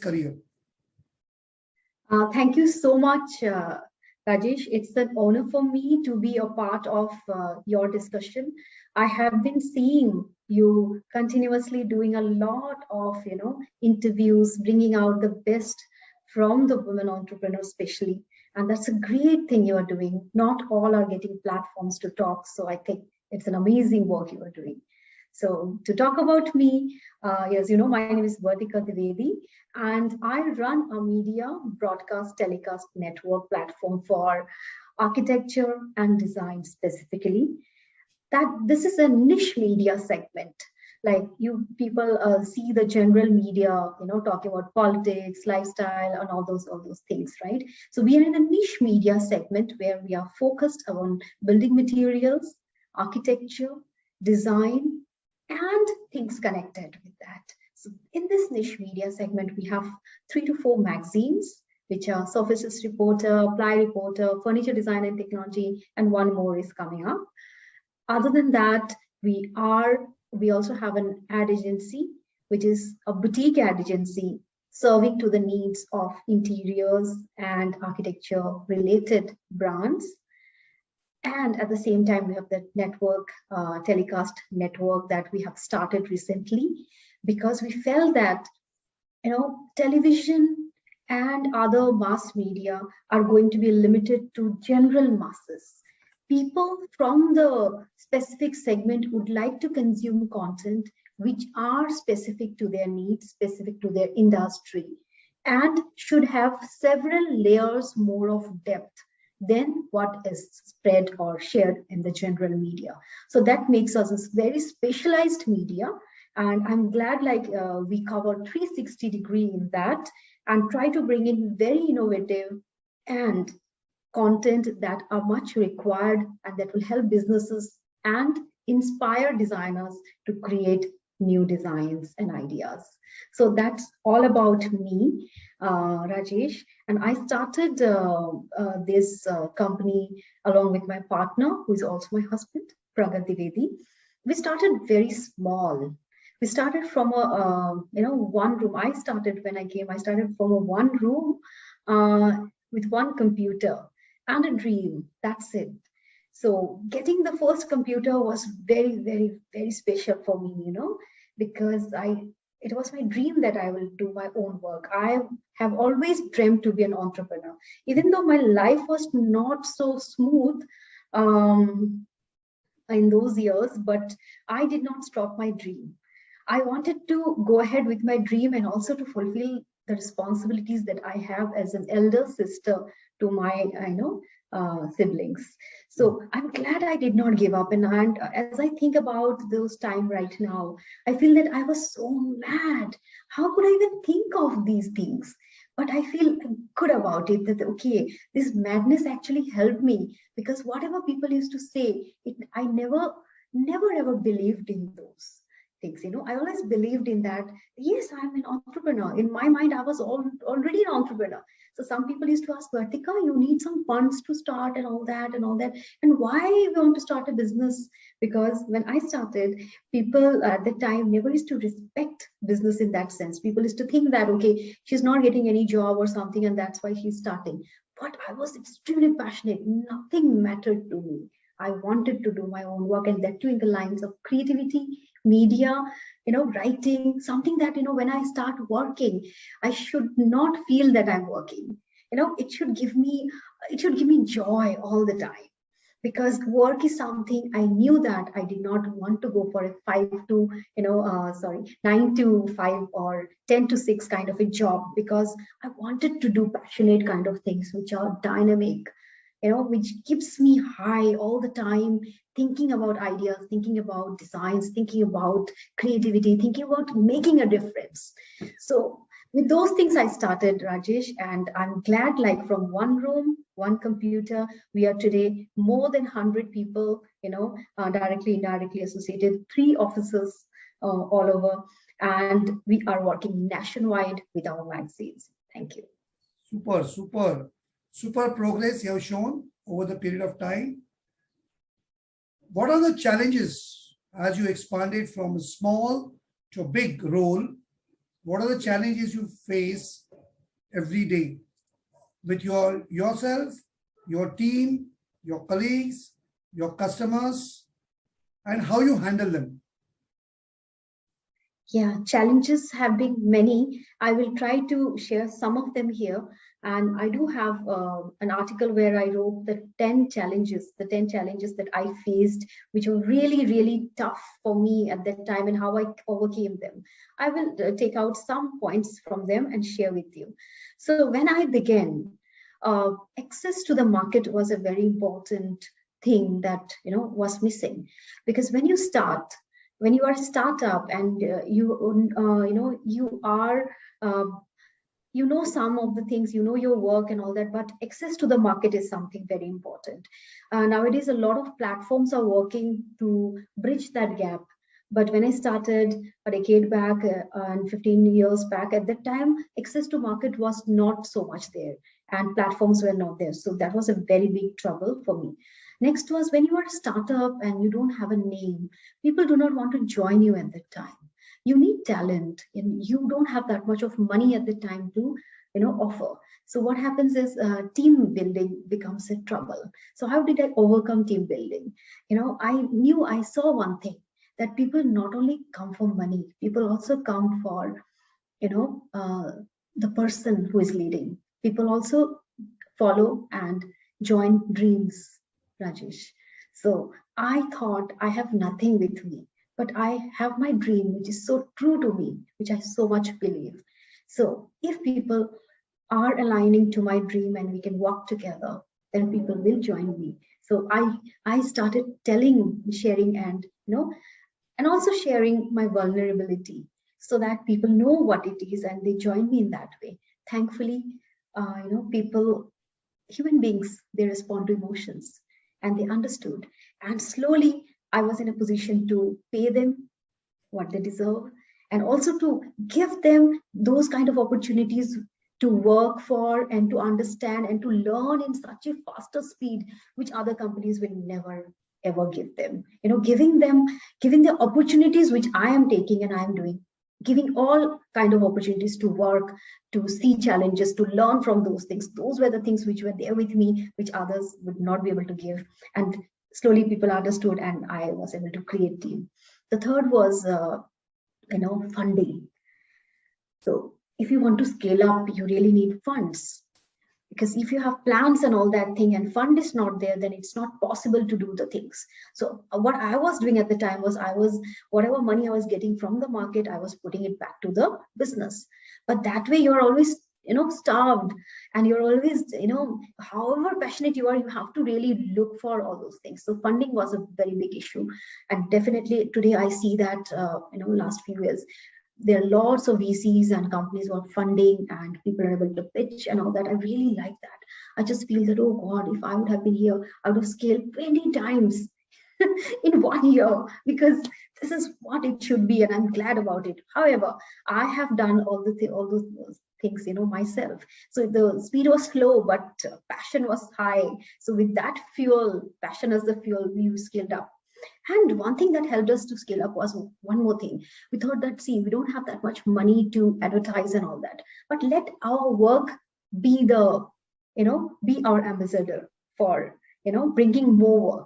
career? Thank you so much, Rajesh. It's an honor for me to be a part of your discussion. I have been seeing you continuously doing a lot of, interviews, bringing out the best from the women entrepreneurs, especially. And that's a great thing you are doing. Not all are getting platforms to talk. So I think it's an amazing work you are doing. So to talk about me, yes, my name is Vertica Dvivedi, and I run a media broadcast telecast network platform for architecture and design specifically. That this is a niche media segment. Like you people see the general media, talking about politics, lifestyle, and all those things, right? So we are in a niche media segment where we are focused on building materials, architecture, design, and things connected with that. So in this niche media segment, we have 3 to 4 magazines, which are Surfaces Reporter, Ply Reporter, Furniture Design and Technology, and one more is coming up. Other than that, we also have an ad agency, which is a boutique ad agency serving to the needs of interiors and architecture related brands. And at the same time, we have the network, telecast network that we have started recently, because we felt that, television and other mass media are going to be limited to general masses. People from the specific segment would like to consume content which are specific to their needs, specific to their industry, and should have several layers more of depth than what is spread or shared in the general media. So that makes us a very specialized media. And I'm glad we cover 360-degree in that and try to bring in very innovative and content that are much required and that will help businesses and inspire designers to create new designs and ideas. So that's all about me, Rajesh. And I started this company along with my partner, who is also my husband, Pragat Dvivedi. We started very small. We started from a one room. I started from a one room with one computer and a dream. That's it. So getting the first computer was very, very, very special for me, because it was my dream that I will do my own work. I have always dreamt to be an entrepreneur, even though my life was not so smooth in those years, but I did not stop my dream. I wanted to go ahead with my dream and also to fulfill the responsibilities that I have as an elder sister to my, siblings. So I'm glad I did not give up. And as I think about those time right now, I feel that I was so mad. How could I even think of these things? But I feel good about it, that, okay, this madness actually helped me, because whatever people used to say, I never ever believed in those things. I always believed in that. Yes, I'm an entrepreneur. In my mind, I was already an entrepreneur. So some people used to ask, Vertica, you need some funds to start and all that. And why we want to start a business? Because when I started, people at the time never used to respect business in that sense. People used to think that, okay, she's not getting any job or something, and that's why she's starting. But I was extremely passionate. Nothing mattered to me. I wanted to do my own work, and that too in the lines of creativity, media, writing, something that, when I start working, I should not feel that I'm working. It should give me joy all the time, because work is something I knew that I did not want to go for a 9 to 5 or 10 to 6 kind of a job, because I wanted to do passionate kind of things which are dynamic, which keeps me high all the time, thinking about ideas, thinking about designs, thinking about creativity, thinking about making a difference. So with those things, I started, Rajesh, and I'm glad, from one room, one computer, we are today more than 100 people, directly, indirectly associated, 3 offices all over, and we are working nationwide with our magazines. Thank you. Super progress you have shown over the period of time. What are the challenges as you expanded from a small to a big role What are the challenges you face every day with yourself, your team, your colleagues, your customers, and how you handle them? Yeah, challenges have been many. I will try to share some of them here. And I do have an article where I wrote the 10 challenges that I faced, which were really, really tough for me at that time and how I overcame them. I will take out some points from them and share with you. So when I began, access to the market was a very important thing that, was missing. Because when you are a startup and you are some of the things, your work and all that, but access to the market is something very important. Nowadays a lot of platforms are working to bridge that gap, but when I started a decade back and 15 years back, at that time access to market was not so much there and platforms were not there, so that was a very big trouble for me. Next was, when you are a startup and you don't have a name, people do not want to join you at that time. You need talent and you don't have that much of money at the time to offer. So what happens is team building becomes a trouble. So how did I overcome team building? I saw one thing, that people not only come for money, people also come for the person who is leading. People also follow and join dreams, Rajesh. So I thought, I have nothing with me, but I have my dream, which is so true to me, which I so much believe. So if people are aligning to my dream and we can work together, then people will join me. So I started sharing, and also sharing my vulnerability, so that people know what it is and they join me in that way. Thankfully, people, human beings, they respond to emotions, and they understood. And slowly I was in a position to pay them what they deserve, and also to give them those kind of opportunities to work for and to understand and to learn in such a faster speed, which other companies will never ever give them. Giving the opportunities which I am taking and I am doing, giving all kind of opportunities to work, to see challenges, to learn from those things. Those were the things which were there with me, which others would not be able to give. And slowly people understood and I was able to create team. The third was funding. So if you want to scale up, you really need funds, because if you have plans and all that thing and fund is not there, then it's not possible to do the things. So what I was doing at the time was, whatever money I was getting from the market, I was putting it back to the business. But that way you're always starved, and you're always however passionate you are, you have to really look for all those things. So funding was a very big issue, and definitely today I see that last few years there are lots of VCs and companies who are funding and people are able to pitch and all that. I really like that. I just feel that, oh God, if I would have been here, I would have scaled 20 times in 1 year, because this is what it should be, and I'm glad about it. However, I have done all those things myself. So the speed was slow, but passion was high. So with that fuel, passion as the fuel, we scaled up. And one thing that helped us to scale up was one more thing. We thought that, see, we don't have that much money to advertise and all that, but let our work be be our ambassador for, bringing more work.